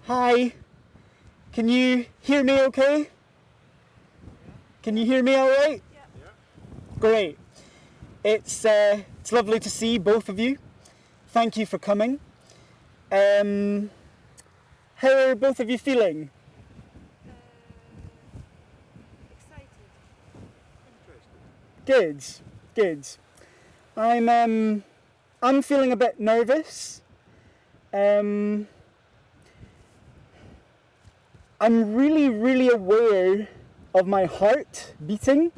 Hi. Can you hear me okay? Can you hear me all right? Yeah. Great. It's lovely to see both of you. Thank you for coming. How are both of you feeling? Excited. Good. I'm feeling a bit nervous. I'm really aware of my heart beating.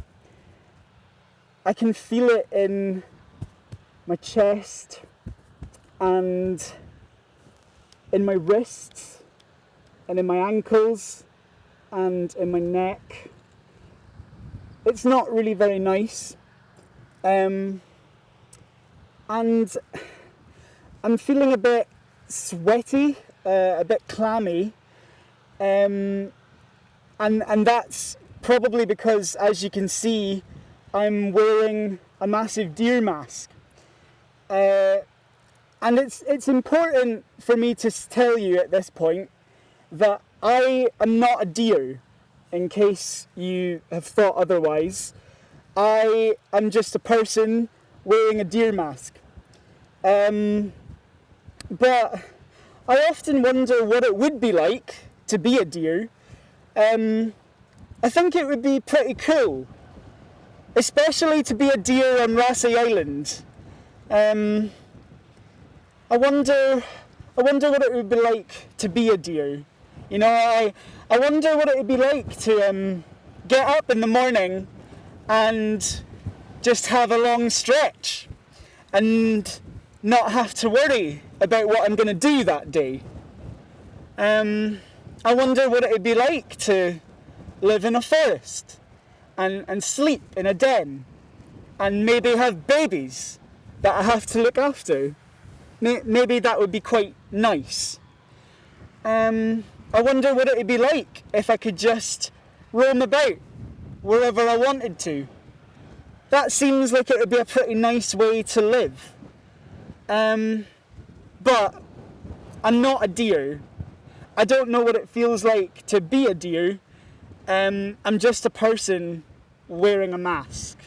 I can feel it in my chest and in my wrists and in my ankles and in my neck. It's not really very nice. And I'm feeling a bit sweaty, a bit clammy. And that's probably because, as you can see, I'm wearing a massive deer mask. And it's important for me to tell you at this point that I am not a deer, in case you have thought otherwise. I am just a person wearing a deer mask. But I often wonder what it would be like to be a deer. I think it would be pretty cool, especially to be a deer on Rassay Island. I wonder what it would be like to be a deer. You know, I wonder what it would be like to get up in the morning and just have a long stretch and not have to worry about what I'm going to do that day. I wonder what it would be like to live in a forest and sleep in a den and maybe have babies that I have to look after. Maybe that would be quite nice. I wonder what it would be like if I could just roam about wherever I wanted to. That seems like it would be a pretty nice way to live. But I'm not a deer. I don't know what it feels like to be a deer. I'm just a person wearing a mask.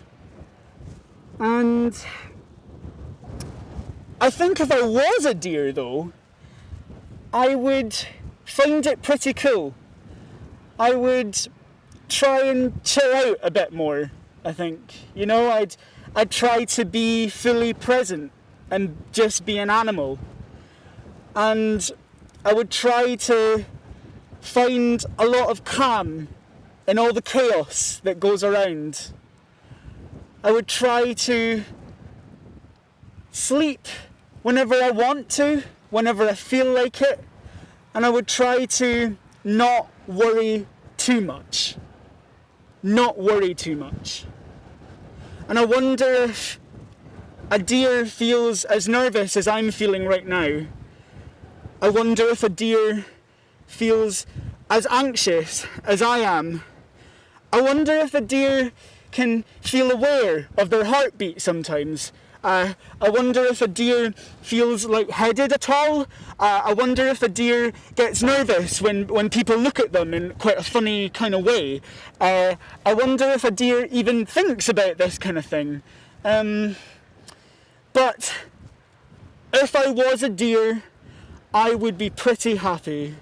And I think if I was a deer, though, I would find it pretty cool. I would try and chill out a bit more, I think. You know, I'd try to be fully present and just be an animal. And I would try to find a lot of calm in all the chaos that goes around. I would try to sleep whenever I want to, whenever I feel like it, and I would try to not worry too much. Not worry too much. And I wonder if a deer feels as nervous as I'm feeling right now. I wonder if a deer feels as anxious as I am. I wonder if a deer can feel aware of their heartbeat sometimes. I wonder if a deer feels lightheaded at all. I wonder if a deer gets nervous when people look at them in quite a funny kind of way. I wonder if a deer even thinks about this kind of thing. But if I was a deer, I would be pretty happy.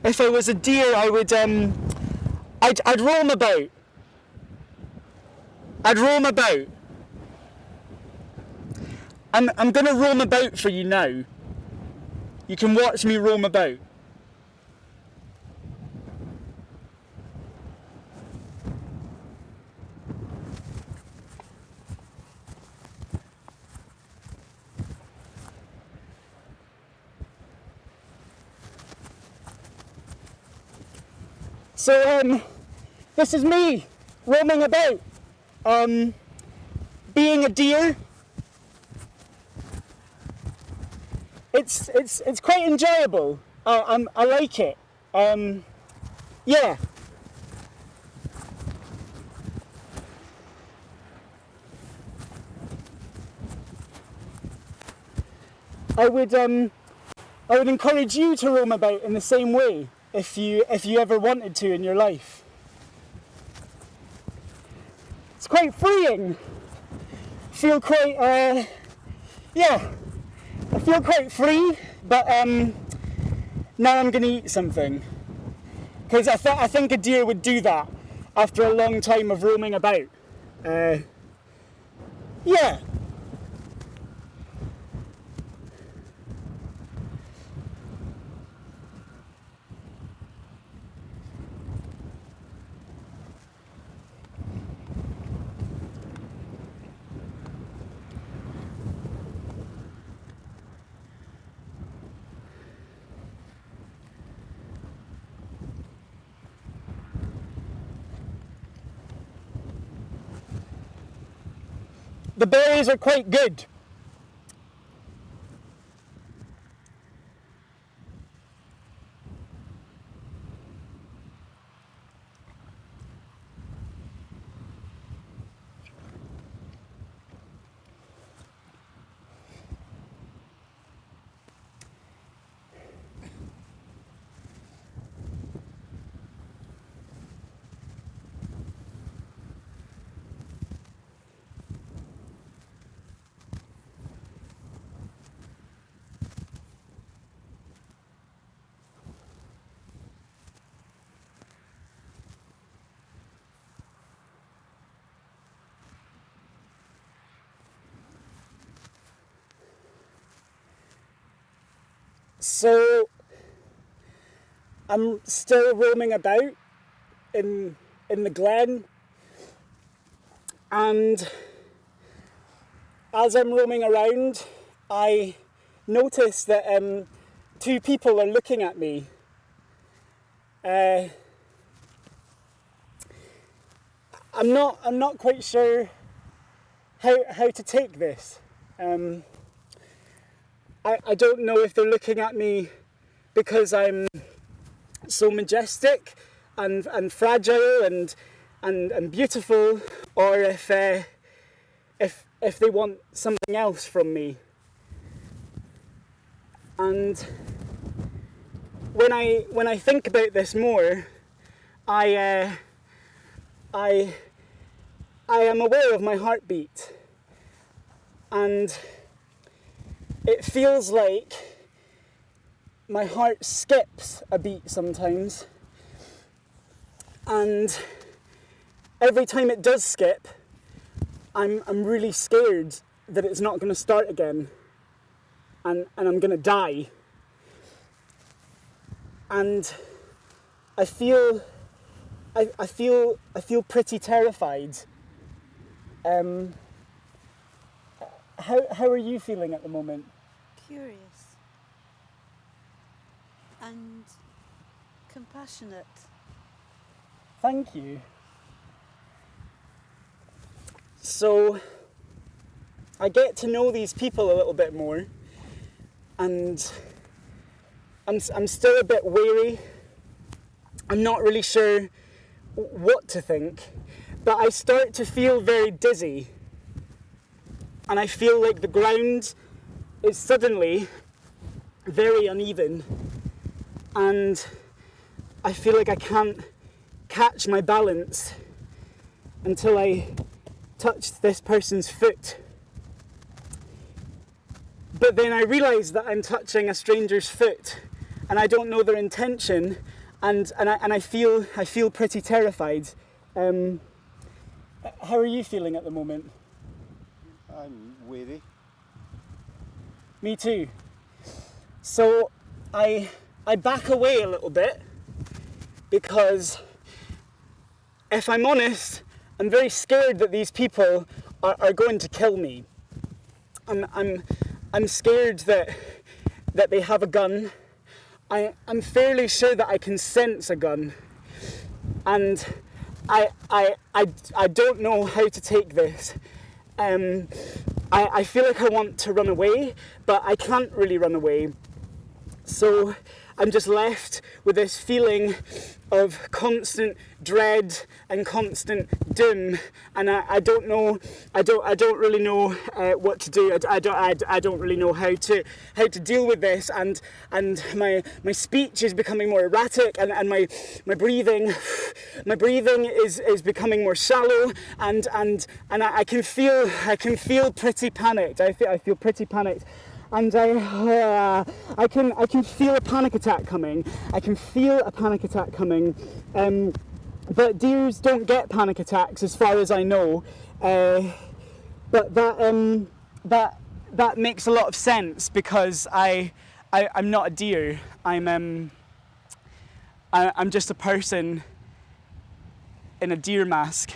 If I was a deer, I would, I'd roam about. I'd roam about. I'm going to roam about for you now. You can watch me roam about. So, this is me roaming about. Being a deer. It's quite enjoyable. I like it. Yeah. I would I would encourage you to roam about in the same way if you ever wanted to in your life. It's quite freeing. I feel quite, I feel quite free, but now I'm going to eat something. Because I think a deer would do that after a long time of roaming about. Yeah. The berries are quite good. So I'm still roaming about in the glen, and as I'm roaming around, I notice that two people are looking at me. I'm not quite sure how to take this. I don't know if they're looking at me because I'm so majestic and fragile and beautiful, or if they want something else from me. And when I think about this more, I am aware of my heartbeat, and it feels like my heart skips a beat sometimes, and every time it does skip, I'm really scared that it's not going to start again, and I'm going to die. And I feel pretty terrified. How are you feeling at the moment? Curious and compassionate. Thank you. So I get to know these people a little bit more, and I'm still a bit wary. I'm not really sure what to think, but I start to feel very dizzy, and I feel like the ground is suddenly very uneven, and I feel like I can't catch my balance until I touch this person's foot. But then I realise that I'm touching a stranger's foot, and I don't know their intention, and I feel pretty terrified. How are you feeling at the moment? I'm wary. Me too. So I back away a little bit, because if I'm honest, I'm very scared that these people are going to kill me. I'm scared that they have a gun. I'm fairly sure that I can sense a gun, and I don't know how to take this. I feel like I want to run away, but I can't really run away. So I'm just left with this feeling of constant dread and constant doom, and I don't know, I don't really know what to do. I don't really know how to deal with this, and my speech is becoming more erratic, and my breathing is becoming more shallow, and I can feel pretty panicked. I feel pretty panicked. And I can feel a panic attack coming. But deers don't get panic attacks, as far as I know. But that makes a lot of sense, because I'm not a deer. I'm just a person in a deer mask.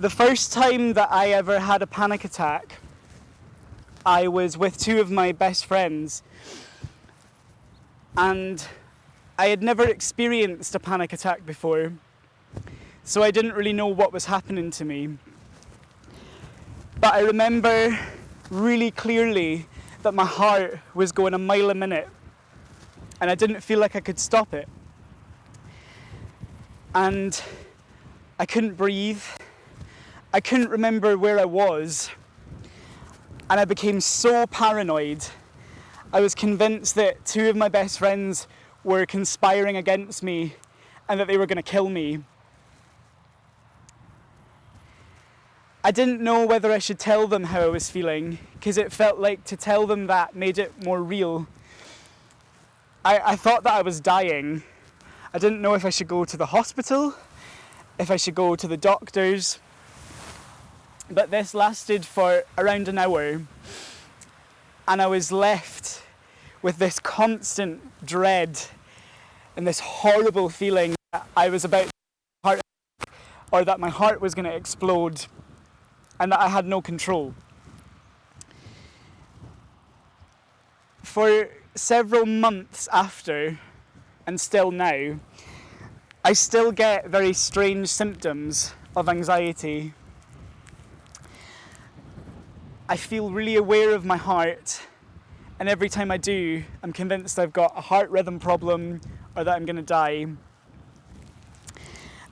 The first time that I ever had a panic attack, I was with two of my best friends, and I had never experienced a panic attack before, so I didn't really know what was happening to me. But I remember really clearly that my heart was going a mile a minute, and I didn't feel like I could stop it. And I couldn't breathe. I couldn't remember where I was, and I became so paranoid. I was convinced that two of my best friends were conspiring against me and that they were going to kill me. I didn't know whether I should tell them how I was feeling, because it felt like to tell them that made it more real. I thought that I was dying. I didn't know if I should go to the hospital, if I should go to the doctors. But this lasted for around an hour, and I was left with this constant dread and this horrible feeling that I was about to or that my heart was going to explode, and that I had no control. For several months after, and still now, I still get very strange symptoms of anxiety. I feel really aware of my heart, and every time I do, I'm convinced I've got a heart rhythm problem or that I'm going to die.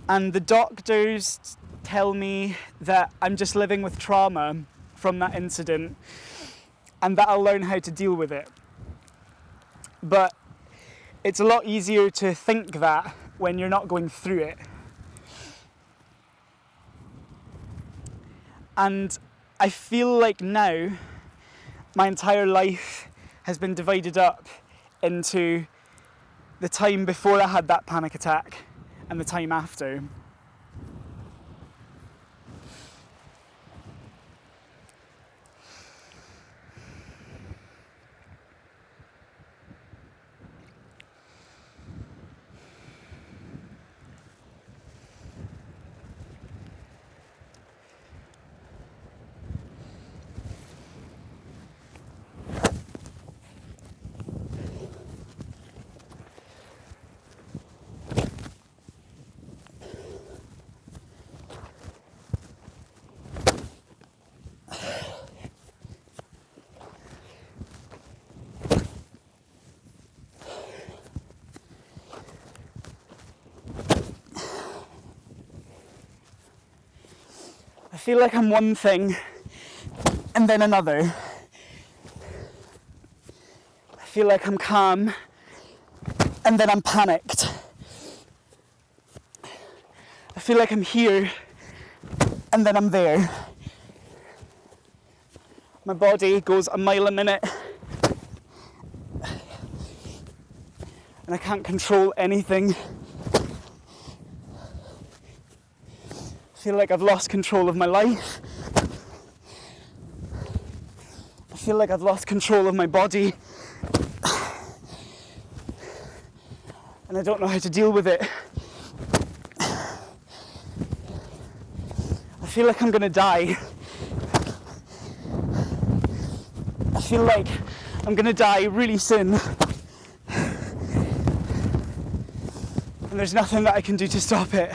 And the doctors tell me that I'm just living with trauma from that incident, and that I'll learn how to deal with it. But it's a lot easier to think that when you're not going through it. And I feel like now my entire life has been divided up into the time before I had that panic attack and the time after. I feel like I'm one thing and then another. I feel like I'm calm and then I'm panicked. I feel like I'm here and then I'm there. My body goes a mile a minute. And I can't control anything. I feel like I've lost control of my life. I feel like I've lost control of my body. And I don't know how to deal with it. I feel like I'm gonna die. I feel like I'm gonna die really soon. And there's nothing that I can do to stop it.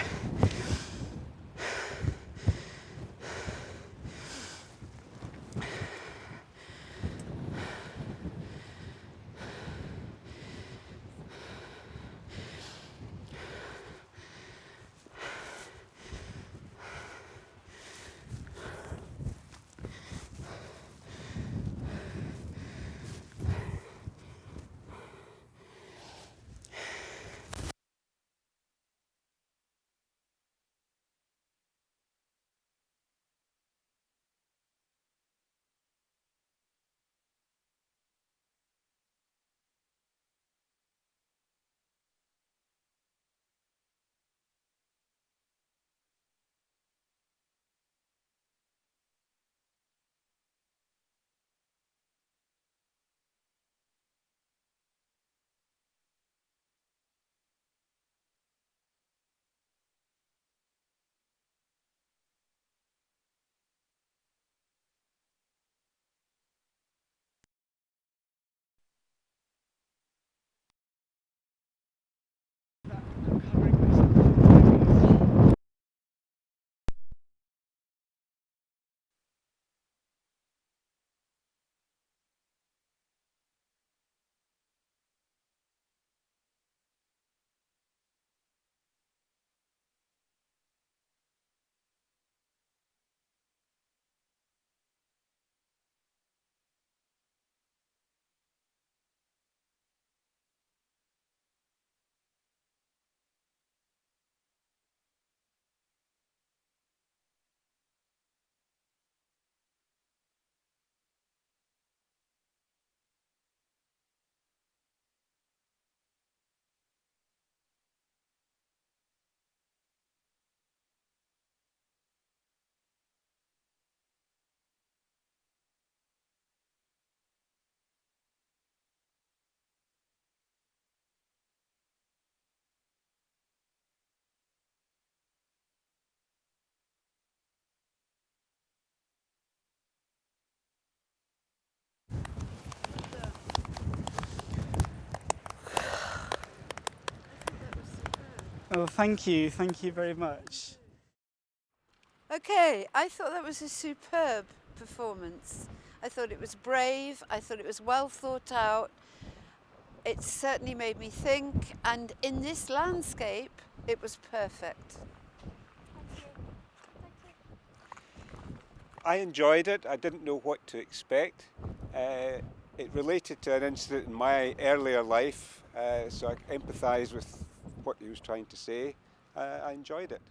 Oh, thank you very much. Okay, I thought that was a superb performance. I thought it was brave, I thought it was well thought out. It certainly made me think, and in this landscape, it was perfect. I enjoyed it. I didn't know what to expect. It related to an incident in my earlier life, so I empathised with what he was trying to say. I enjoyed it.